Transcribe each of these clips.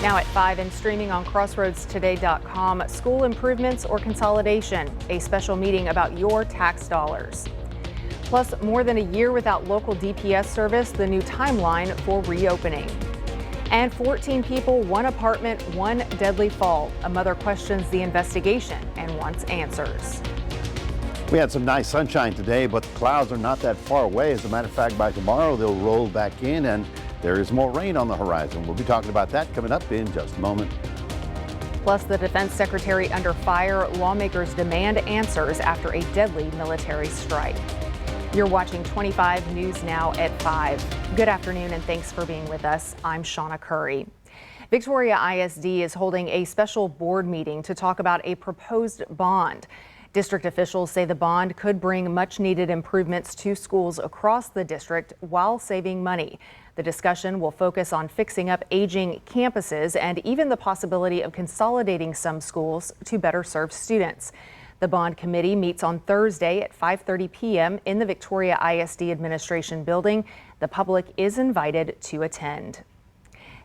Now at 5 and streaming on crossroadstoday.com, school improvements or consolidation, a special meeting about your tax dollars. Plus, more than a year without local DPS service, the new timeline for reopening. And 14 people, one apartment, one deadly fall. A mother questions the investigation and wants answers. We had some nice sunshine today, but the clouds are not that far away. As a matter of fact, by tomorrow, they'll roll back in and there is more rain on the horizon. We'll be talking about that coming up in just a moment. Plus, the defense secretary under fire. Lawmakers demand answers after a deadly military strike. You're watching 25 News Now at 5. Good afternoon and thanks for being with us. I'm Shawna Currie. Victoria ISD is holding a special board meeting to talk about a proposed bond. District officials say the bond could bring much needed improvements to schools across the district while saving money. The discussion will focus on fixing up aging campuses and even the possibility of consolidating some schools to better serve students. The bond committee meets on Thursday at 5:30 p.m. in the Victoria ISD Administration Building. The public is invited to attend.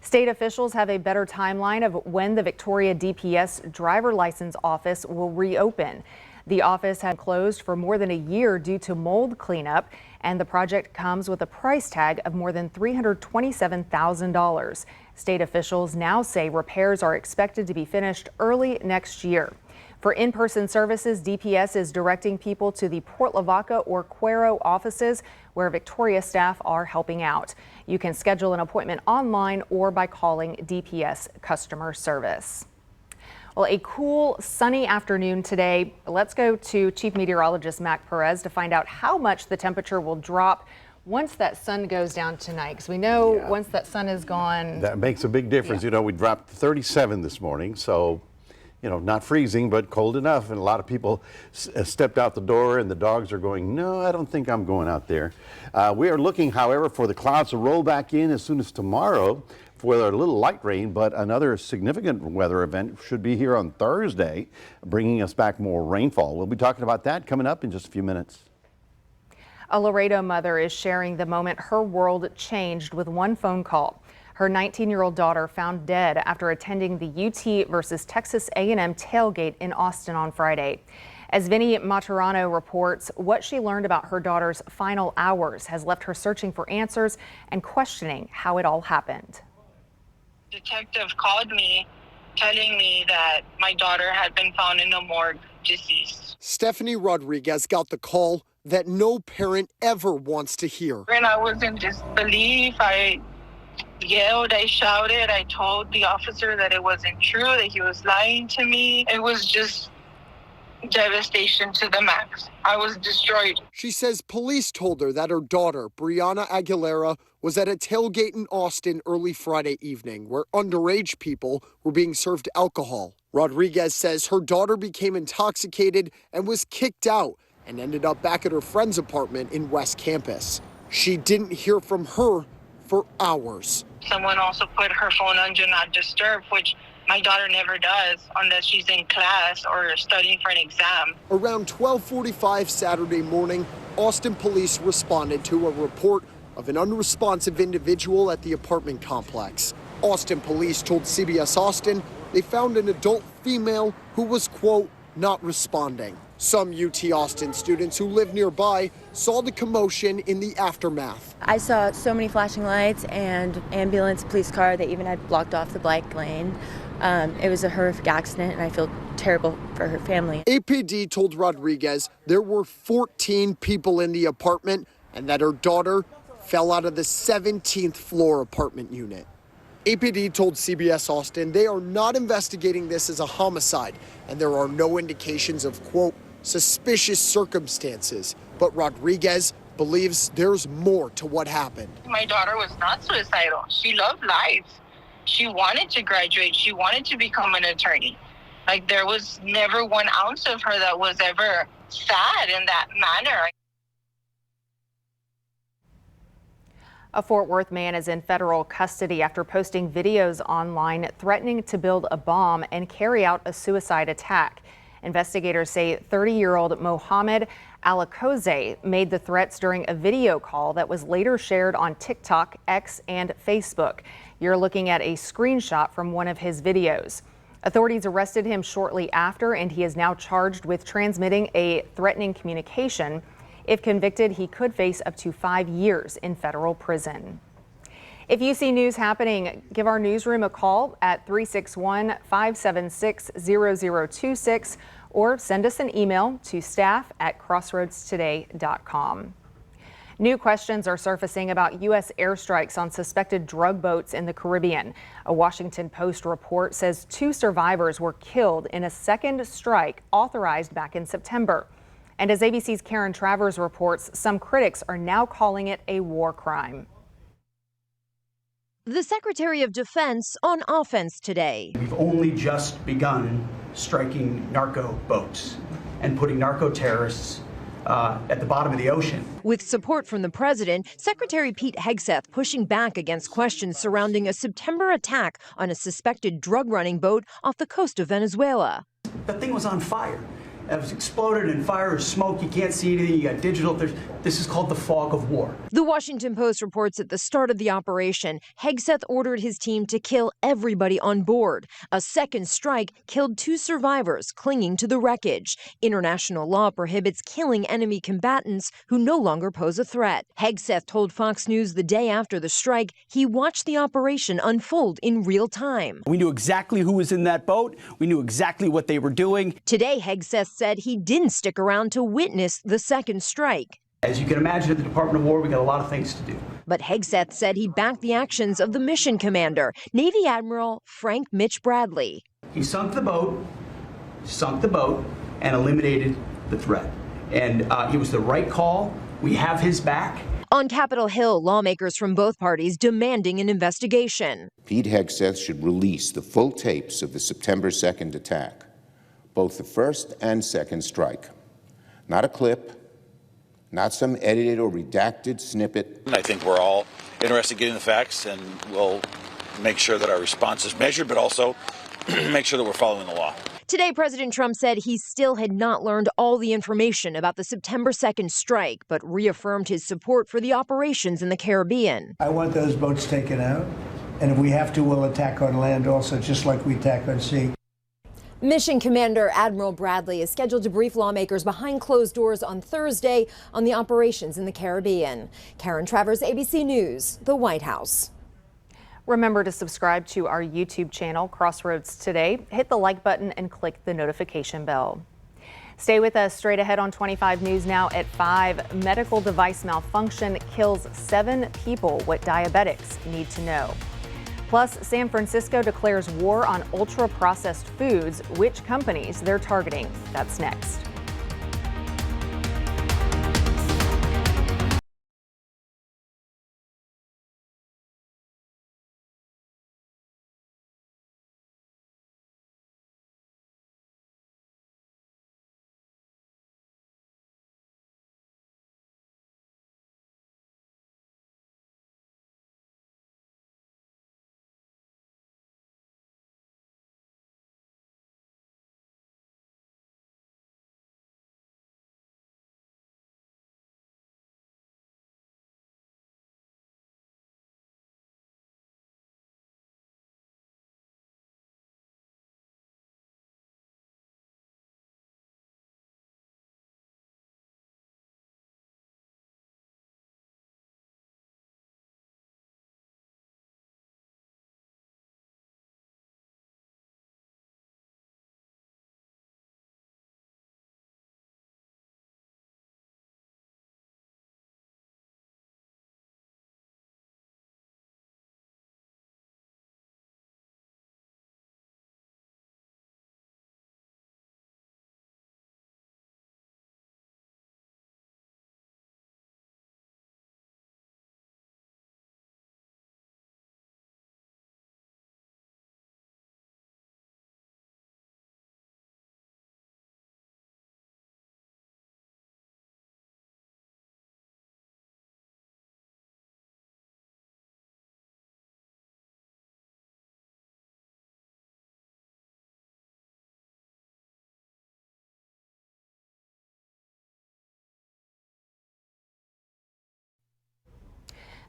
State officials have a better timeline of when the Victoria DPS driver license office will reopen. The office had closed for more than a year due to mold cleanup, and the project comes with a price tag of more than $327,000. State officials now say repairs are expected to be finished early next year. For in-person services, DPS is directing people to the Port Lavaca or Cuero offices where Victoria staff are helping out. You can schedule an appointment online or by calling DPS customer service. Well, a cool, sunny afternoon today. Let's go to Chief Meteorologist Mac Perez to find out how much the temperature will drop once that sun goes down tonight. Because we know once that sun is gone. That makes a big difference. You know, we dropped 37 this morning, so, you know, not freezing, but cold enough. And a lot of people stepped out the door and the dogs are going, no, I don't think I'm going out there. We are looking, however, for the clouds to roll back in as soon as tomorrow for a little light rain, but another significant weather event should be here on Thursday, bringing us back more rainfall. We'll be talking about that coming up in just a few minutes. A Laredo mother is sharing the moment her world changed with one phone call. Her 19-year-old daughter found dead after attending the UT versus Texas A&M tailgate in Austin on Friday. As Vinny Maturano reports, what she learned about her daughter's final hours has left her searching for answers and questioning how it all happened. Detective called me telling me that my daughter had been found in the morgue deceased. Stephanie Rodriguez got the call that no parent ever wants to hear. And I was in disbelief. I yelled, I shouted, I told the officer that it wasn't true, that he was lying to me. It was just devastation to the max. I was destroyed. She says police told her that her daughter, Brianna Aguilera, was at a tailgate in Austin early Friday evening where underage people were being served alcohol. Rodriguez says her daughter became intoxicated and was kicked out and ended up back at her friend's apartment in West Campus. She didn't hear from her for hours. Someone also put her phone on Do Not Disturb, which my daughter never does unless she's in class or studying for an exam. Around 12:45 Saturday morning, Austin police responded to a report of an unresponsive individual at the apartment complex. Austin police told CBS Austin they found an adult female who was, quote, not responding. Some UT Austin students who live nearby saw the commotion in the aftermath. I saw so many flashing lights and ambulance, police car. They even had blocked off the bike lane. It was a horrific accident, and I feel terrible for her family. APD told Rodriguez there were 14 people in the apartment and that her daughter fell out of the 17th floor apartment unit. APD told CBS Austin they are not investigating this as a homicide, and there are no indications of, quote, suspicious circumstances. But Rodriguez believes there's more to what happened. My daughter was not suicidal. She loved life. She wanted to graduate. She wanted to become an attorney. Like, there was never 1 ounce of her that was ever sad in that manner. A Fort Worth man is in federal custody after posting videos online threatening to build a bomb and carry out a suicide attack. Investigators say 30-year-old Mohammed Alakoze made the threats during a video call that was later shared on TikTok, X, and Facebook. You're looking at a screenshot from one of his videos. Authorities arrested him shortly after, and he is now charged with transmitting a threatening communication. If convicted, he could face up to 5 years in federal prison. If you see news happening, give our newsroom a call at 361-576-0026 or send us an email to staff@crossroadstoday.com. New questions are surfacing about U.S. airstrikes on suspected drug boats in the Caribbean. A Washington Post report says 2 survivors were killed in a second strike authorized back in September. And as ABC's Karen Travers reports, some critics are now calling it a war crime. The Secretary of Defense on offense today. We've only just begun striking narco boats and putting narco terrorists at the bottom of the ocean. With support from the president, Secretary Pete Hegseth pushing back against questions surrounding a September attack on a suspected drug-running boat off the coast of Venezuela. That thing was on fire. It was exploded in fire or smoke. You can't see anything. You got digital. This is called the fog of war. The Washington Post reports at the start of the operation, Hegseth ordered his team to kill everybody on board. A second strike killed 2 survivors clinging to the wreckage. International law prohibits killing enemy combatants who no longer pose a threat. Hegseth told Fox News the day after the strike he watched the operation unfold in real time. We knew exactly who was in that boat. We knew exactly what they were doing. Today, Hegseth said he didn't stick around to witness the second strike. As you can imagine, at the Department of War, we got a lot of things to do. But Hegseth said he backed the actions of the mission commander, Navy Admiral Frank Mitch Bradley. He sunk the boat, and eliminated the threat. And it was the right call. We have his back. On Capitol Hill, lawmakers from both parties demanding an investigation. Pete Hegseth should release the full tapes of the September 2nd attack, both the first and second strike. Not a clip, not some edited or redacted snippet. I think we're all interested in getting the facts, and we'll make sure that our response is measured, but also make sure that we're following the law. Today, President Trump said he still had not learned all the information about the September 2nd strike, but reaffirmed his support for the operations in the Caribbean. I want those boats taken out, and if we have to, we'll attack on land also, just like we attack on sea. Mission Commander Admiral Bradley is scheduled to brief lawmakers behind closed doors on Thursday on the operations in the Caribbean. Karen Travers, ABC News, the White House. Remember to subscribe to our YouTube channel, Crossroads Today. Hit the like button and click the notification bell. Stay with us. Straight ahead on 25 News Now at 5. Medical device malfunction kills 7 people. What diabetics need to know. Plus, San Francisco declares war on ultra-processed foods. Which companies they're targeting? That's next.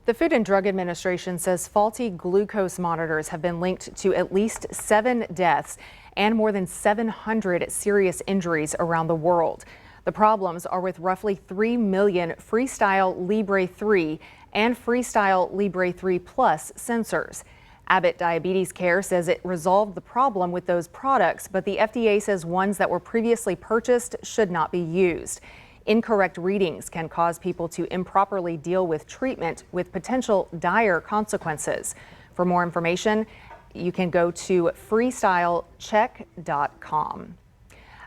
The Food and Drug Administration says faulty glucose monitors have been linked to at least 7 deaths and more than 700 serious injuries around the world. The problems are with roughly 3 million Freestyle Libre 3 and Freestyle Libre 3 Plus sensors. Abbott Diabetes Care says it resolved the problem with those products, but the FDA says ones that were previously purchased should not be used. Incorrect readings can cause people to improperly deal with treatment with potential dire consequences. For more information, you can go to freestylecheck.com.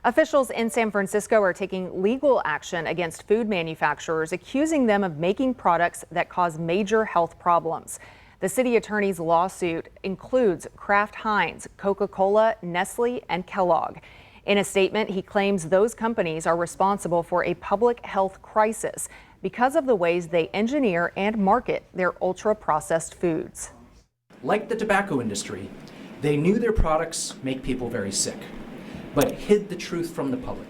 Officials in San Francisco are taking legal action against food manufacturers, accusing them of making products that cause major health problems. The city attorney's lawsuit includes Kraft Heinz, Coca-Cola, Nestle, and Kellogg. In a statement, he claims those companies are responsible for a public health crisis because of the ways they engineer and market their ultra-processed foods. Like the tobacco industry, they knew their products make people very sick, but hid the truth from the public,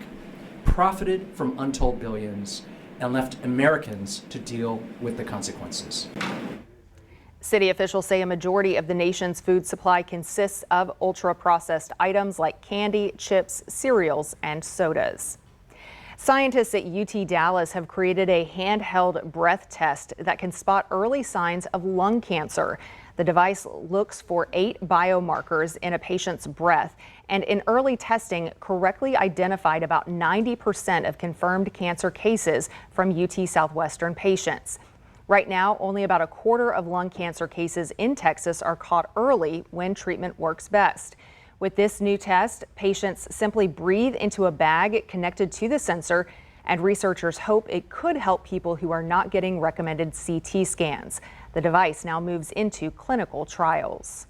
profited from untold billions, and left Americans to deal with the consequences. City officials say a majority of the nation's food supply consists of ultra-processed items like candy, chips, cereals, and sodas. Scientists at UT Dallas have created a handheld breath test that can spot early signs of lung cancer. The device looks for 8 biomarkers in a patient's breath, and in early testing correctly identified about 90% of confirmed cancer cases from UT Southwestern patients. Right now, only about a quarter of lung cancer cases in Texas are caught early when treatment works best. With this new test, patients simply breathe into a bag connected to the sensor, and researchers hope it could help people who are not getting recommended CT scans. The device now moves into clinical trials.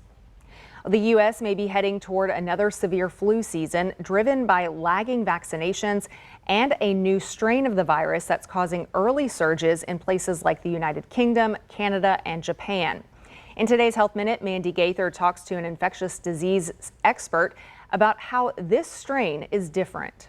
The U.S. may be heading toward another severe flu season driven by lagging vaccinations and a new strain of the virus that's causing early surges in places like the United Kingdom, Canada, and Japan. In today's Health Minute, Mandy Gaither talks to an infectious disease expert about how this strain is different.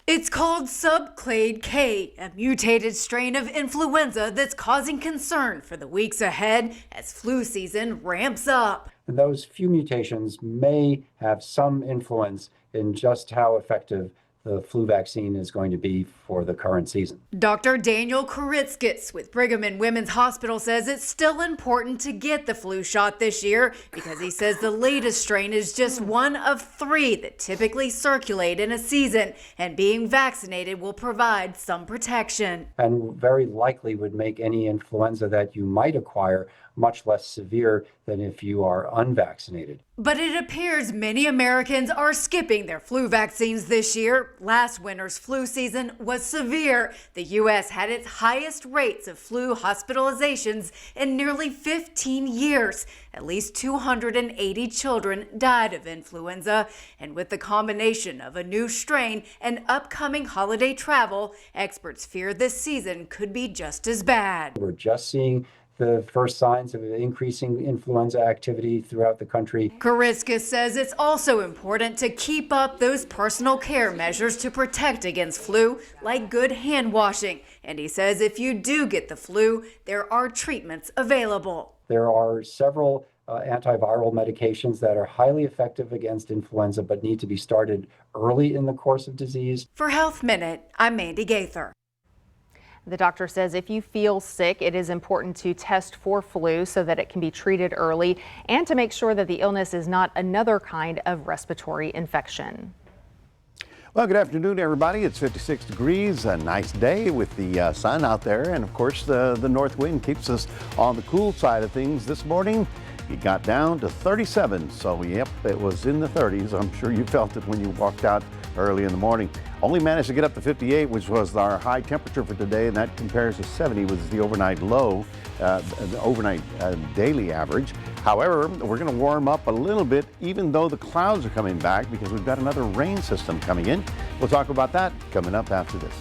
It's called subclade K, a mutated strain of influenza that's causing concern for the weeks ahead as flu season ramps up. Those few mutations may have some influence in just how effective the flu vaccine is going to be for the current season. Dr. Daniel Currie with Brigham and Women's Hospital says it's still important to get the flu shot this year because he says the latest strain is just one of 3 that typically circulate in a season, and being vaccinated will provide some protection. And very likely would make any influenza that you might acquire much less severe than if you are unvaccinated. But it appears many Americans are skipping their flu vaccines this year. Last winter's flu season was severe. The U.S. had its highest rates of flu hospitalizations in nearly 15 years. At least 280 children died of influenza. And with the combination of a new strain and upcoming holiday travel, experts fear this season could be just as bad. We're just seeing the first signs of increasing influenza activity throughout the country. Kariska says it's also important to keep up those personal care measures to protect against flu, like good hand washing. And he says if you do get the flu, there are treatments available. There are several antiviral medications that are highly effective against influenza but need to be started early in the course of disease. For Health Minute, I'm Mandy Gaither. The doctor says if you feel sick, it is important to test for flu so that it can be treated early and to make sure that the illness is not another kind of respiratory infection. Well, good afternoon, everybody. It's 56 degrees, a nice day with the sun out there. And of course, the north wind keeps us on the cool side of things this morning. It got down to 37. So, yep, it was in the 30s. I'm sure you felt it when you walked out early in the morning. Only managed to get up to 58, which was our high temperature for today, and that compares to 70 was the overnight low, the overnight daily average. However, we're going to warm up a little bit, even though the clouds are coming back, because we've got another rain system coming in. We'll talk about that coming up after this.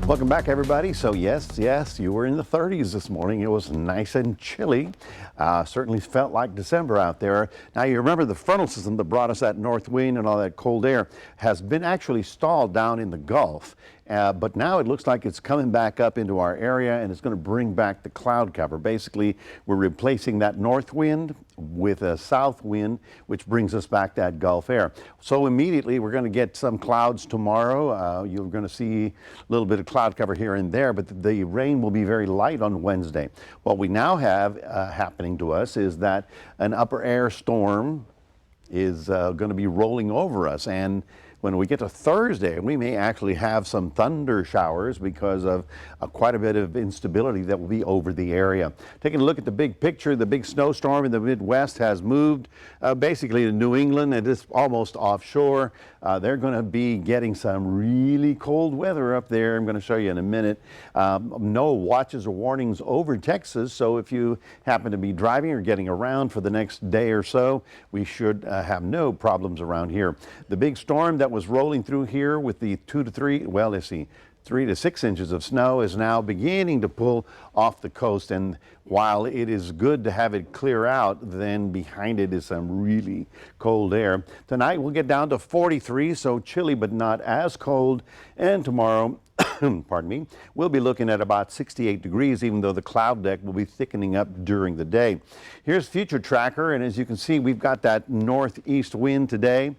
Welcome back, everybody. So yes, you were in the 30s this morning. It was nice and chilly. Certainly felt like December out there. Now, you remember the frontal system that brought us that north wind and all that cold air has been actually stalled down in the Gulf. But now it looks like it's coming back up into our area, and it's going to bring back the cloud cover. Basically, we're replacing that north wind with a south wind, which brings us back that Gulf air. So immediately we're going to get some clouds tomorrow. You're going to see a little bit of cloud cover here and there, but the rain will be very light on Wednesday. What we now have happening to us is that an upper air storm is going to be rolling over us, and when we get to Thursday, we may actually have some thunder showers because of quite a bit of instability that will be over the area. Taking a look at the big picture, the big snowstorm in the Midwest has moved basically to New England. It is almost offshore. They're going to be getting some really cold weather up there. I'm going to show you in a minute. No watches or warnings over Texas, so if you happen to be driving or getting around for the next day or so, we should have no problems around here. The big storm that was rolling through here with the 3 to 6 inches of snow is now beginning to pull off the coast, and while it is good to have it clear out, then behind it is some really cold air. Tonight we'll get down to 43, so chilly but not as cold, and tomorrow pardon me, we'll be looking at about 68 degrees, even though the cloud deck will be thickening up during the day. Here's Future Tracker, and as you can see, we've got that northeast wind today.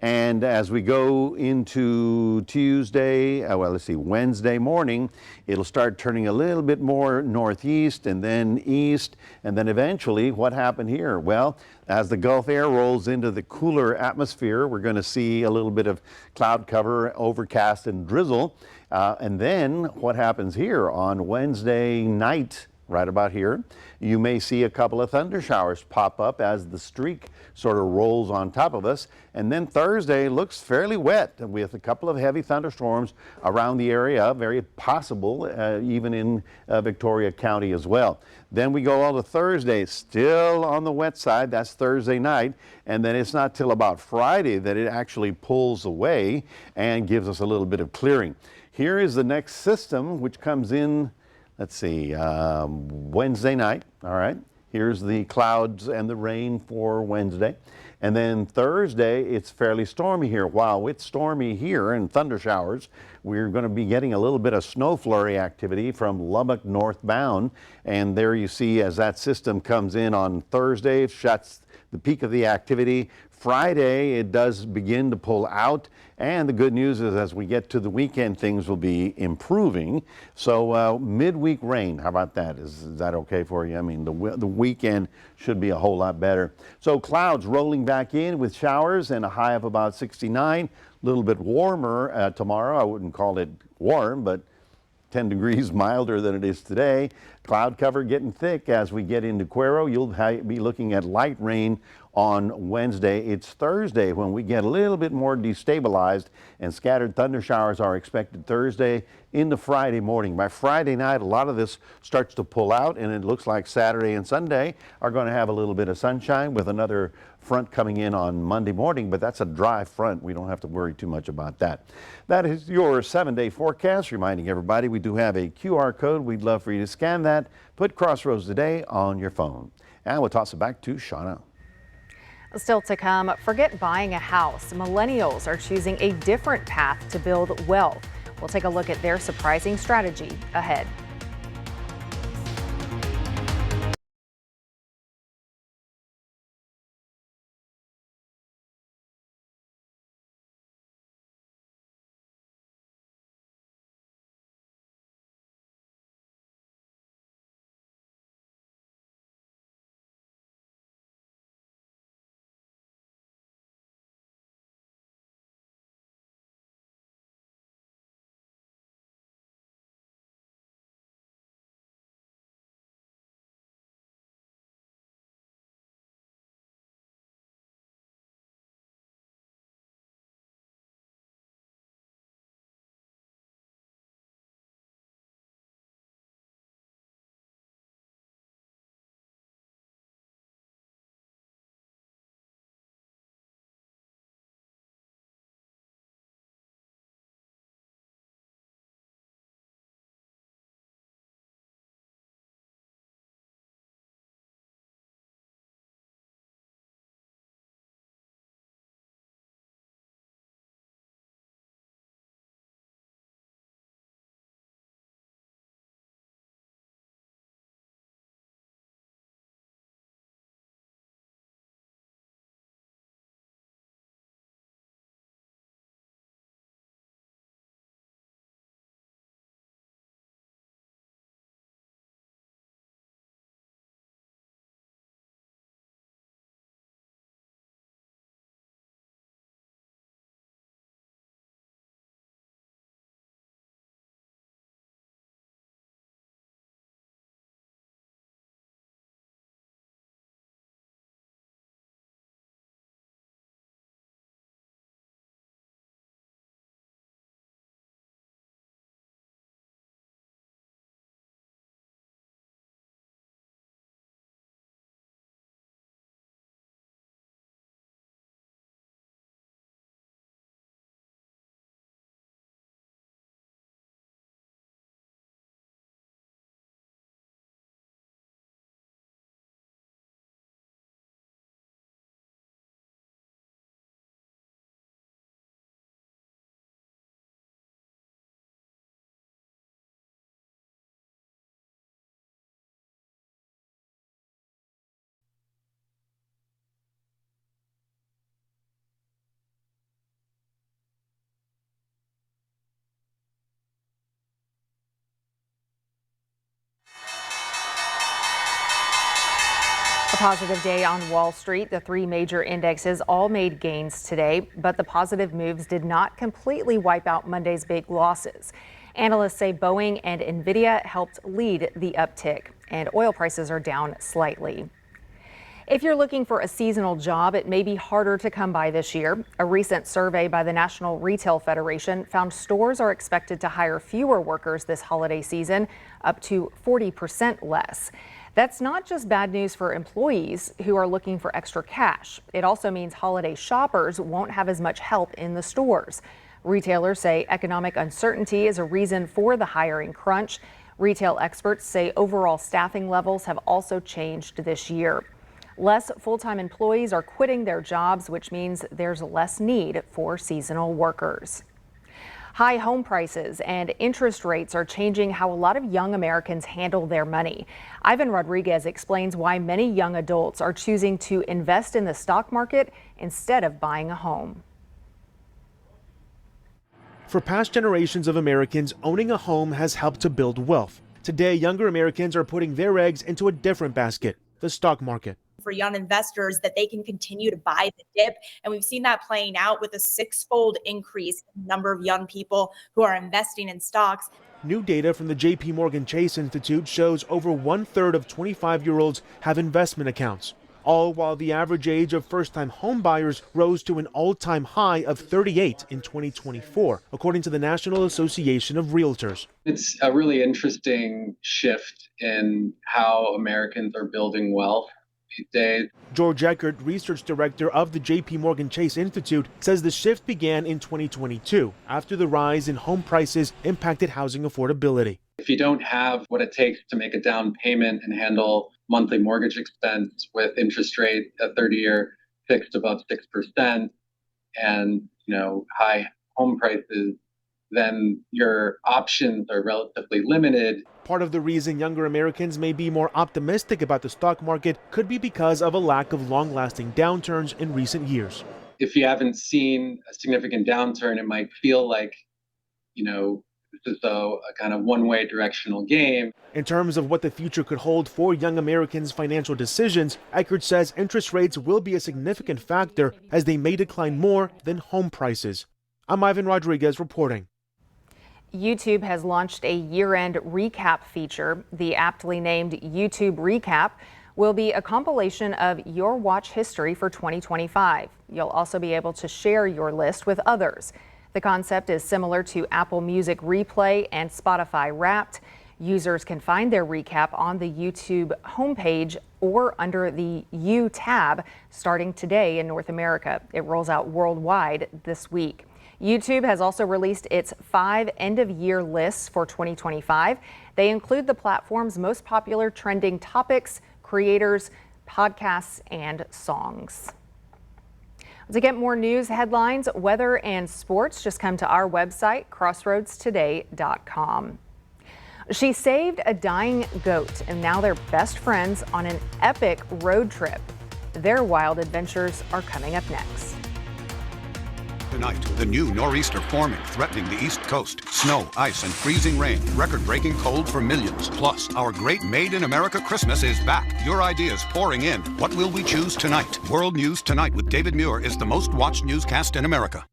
And as we go into Wednesday morning, it'll start turning a little bit more northeast and then east. And then eventually, what happened here? Well, as the Gulf air rolls into the cooler atmosphere, we're going to see a little bit of cloud cover, overcast and drizzle. And then what happens here on Wednesday night, right about here, you may see a couple of thunder showers pop up as the streak sort of rolls on top of us. And then Thursday looks fairly wet with a couple of heavy thunderstorms around the area, very possible even in Victoria County as well. Then we go all to Thursday, still on the wet side. That's Thursday night. And then it's not till about Friday that it actually pulls away and gives us a little bit of clearing. Here is the next system, which comes in, let's see, Wednesday night. All right. Here's the clouds and the rain for Wednesday. And then Thursday, it's fairly stormy here. While it's stormy here and thunder showers, we're going to be getting a little bit of snow flurry activity from Lubbock northbound. And there you see, as that system comes in on Thursday, it shuts the peak of the activity. Friday, it does begin to pull out, and the good news is as we get to the weekend, things will be improving. So midweek rain, how about that? Is that okay for you? I mean, the weekend should be a whole lot better. So clouds rolling back in with showers and a high of about 69. A little bit warmer tomorrow. I wouldn't call it warm, but 10 degrees milder than it is today. Cloud cover getting thick as we get into Cuero. You'll be looking at light rain on Wednesday. It's Thursday when we get a little bit more destabilized, and scattered thunder showers are expected Thursday into Friday morning. By Friday night, a lot of this starts to pull out, and it looks like Saturday and Sunday are going to have a little bit of sunshine with another front coming in on Monday morning, but that's a dry front. We don't have to worry too much about that. That is your 7-day forecast, reminding everybody we do have a QR code. We'd love for you to scan that. Put Crossroads Today on your phone. And we'll toss it back to Shawna. Still to come, forget buying a house. Millennials are choosing a different path to build wealth. We'll take a look at their surprising strategy ahead. Positive day on Wall Street. The three major indexes all made gains today, but the positive moves did not completely wipe out Monday's big losses. Analysts say Boeing and Nvidia helped lead the uptick, and oil prices are down slightly. If you're looking for a seasonal job, it may be harder to come by this year. A recent survey by the National Retail Federation found stores are expected to hire fewer workers this holiday season, up to 40% less. That's not just bad news for employees who are looking for extra cash. It also means holiday shoppers won't have as much help in the stores. Retailers say economic uncertainty is a reason for the hiring crunch. Retail experts say overall staffing levels have also changed this year. Less full-time employees are quitting their jobs, which means there's less need for seasonal workers. High home prices and interest rates are changing how a lot of young Americans handle their money. Ivan Rodriguez explains why many young adults are choosing to invest in the stock market instead of buying a home. For past generations of Americans, owning a home has helped to build wealth. Today, younger Americans are putting their eggs into a different basket, the stock market. For young investors, that they can continue to buy the dip. And we've seen that playing out with a six-fold increase in the number of young people who are investing in stocks. New data from the JP Chase Institute shows over 1/3 of 25-year-olds have investment accounts, all while the average age of first-time home buyers rose to an all-time high of 38 in 2024, according to the National Association of Realtors. It's a really interesting shift in how Americans are building wealth these days. George Eckert, research director of the JP Chase Institute, says the shift began in 2022 after the rise in home prices impacted housing affordability. If you don't have what it takes to make a down payment and handle monthly mortgage expense with interest rate at 30-year fixed above 6% and high home prices, then your options are relatively limited. Part of the reason younger Americans may be more optimistic about the stock market could be because of a lack of long-lasting downturns in recent years. If you haven't seen a significant downturn, it might feel like, this is a kind of one-way directional game. In terms of what the future could hold for young Americans' financial decisions, Eckert says interest rates will be a significant factor as they may decline more than home prices. I'm Ivan Rodriguez reporting. YouTube has launched a year-end recap feature. The aptly named YouTube Recap will be a compilation of your watch history for 2025. You'll also be able to share your list with others. The concept is similar to Apple Music Replay and Spotify Wrapped. Users can find their recap on the YouTube homepage or under the You tab starting today in North America. It rolls out worldwide this week. YouTube has also released its 5 end-of-year lists for 2025. They include the platform's most popular trending topics, creators, podcasts, and songs. To get more news, headlines, weather, and sports, just come to our website, crossroadstoday.com. She saved a dying goat, and now they're best friends on an epic road trip. Their wild adventures are coming up next. Tonight, the new nor'easter forming, threatening the East Coast. Snow, ice, and freezing rain. Record-breaking cold for millions. Plus, our great Made in America Christmas is back. Your ideas pouring in. What will we choose tonight? World News Tonight with David Muir is the most watched newscast in America.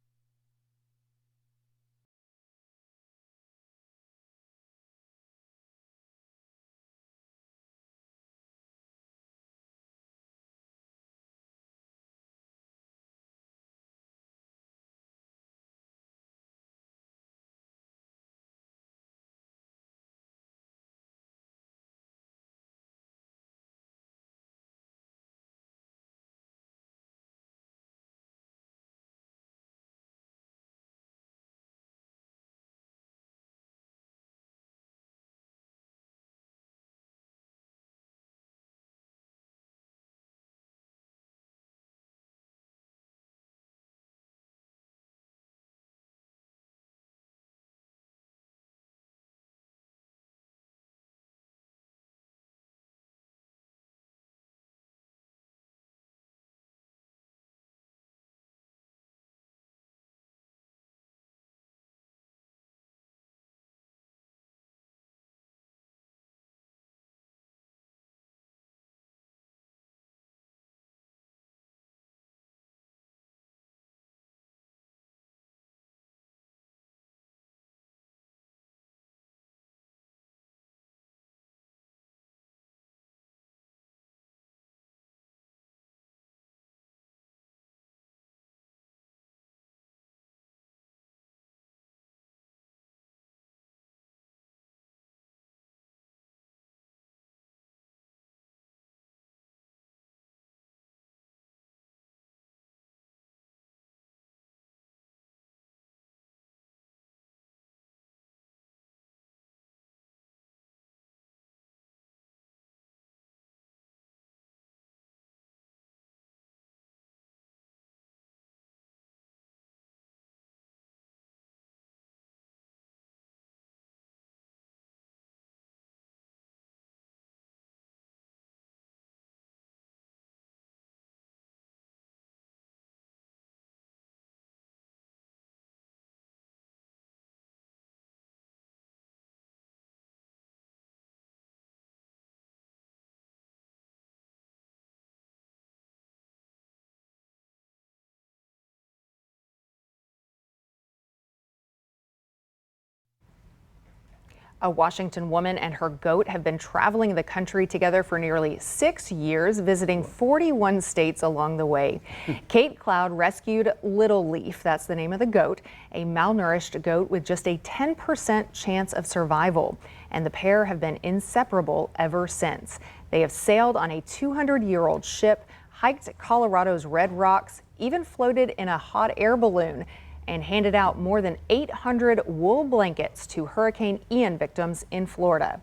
A Washington woman and her goat have been traveling the country together for nearly 6 years, visiting 41 states along the way. Kate Cloud rescued Little Leaf, that's the name of the goat, a malnourished goat with just a 10% chance of survival. And the pair have been inseparable ever since. They have sailed on a 200-year-old ship, hiked Colorado's Red Rocks, even floated in a hot air balloon, and handed out more than 800 wool blankets to Hurricane Ian victims in Florida.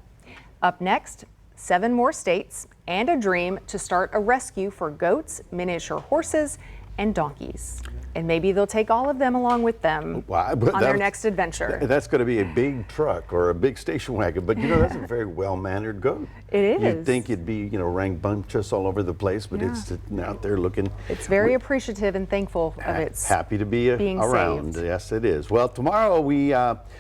Up next, 7 more states and a dream to start a rescue for goats, miniature horses, and donkeys. And maybe they'll take all of them along with them on their next adventure. That's going to be a big truck or a big station wagon, but you know, that's a very well-mannered goat. It is. You'd think it'd be, you know, rambunctious all over the place, but it's sitting out there looking. It's very appreciative and thankful of its happy to be around. Saved. Yes, it is. Well, tomorrow we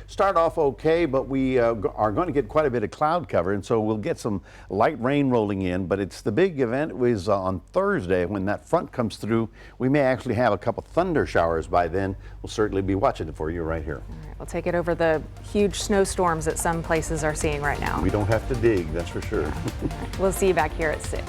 start off okay, but we are going to get quite a bit of cloud cover, and so we'll get some light rain rolling in. But it's the big event was on Thursday when that front comes through. We may actually have a couple thunder showers by then. We'll certainly be watching it for you right here. All right, we'll take it over the huge snowstorms that some places are seeing right now. We don't have to dig, that's for sure. We'll see you back here at 6.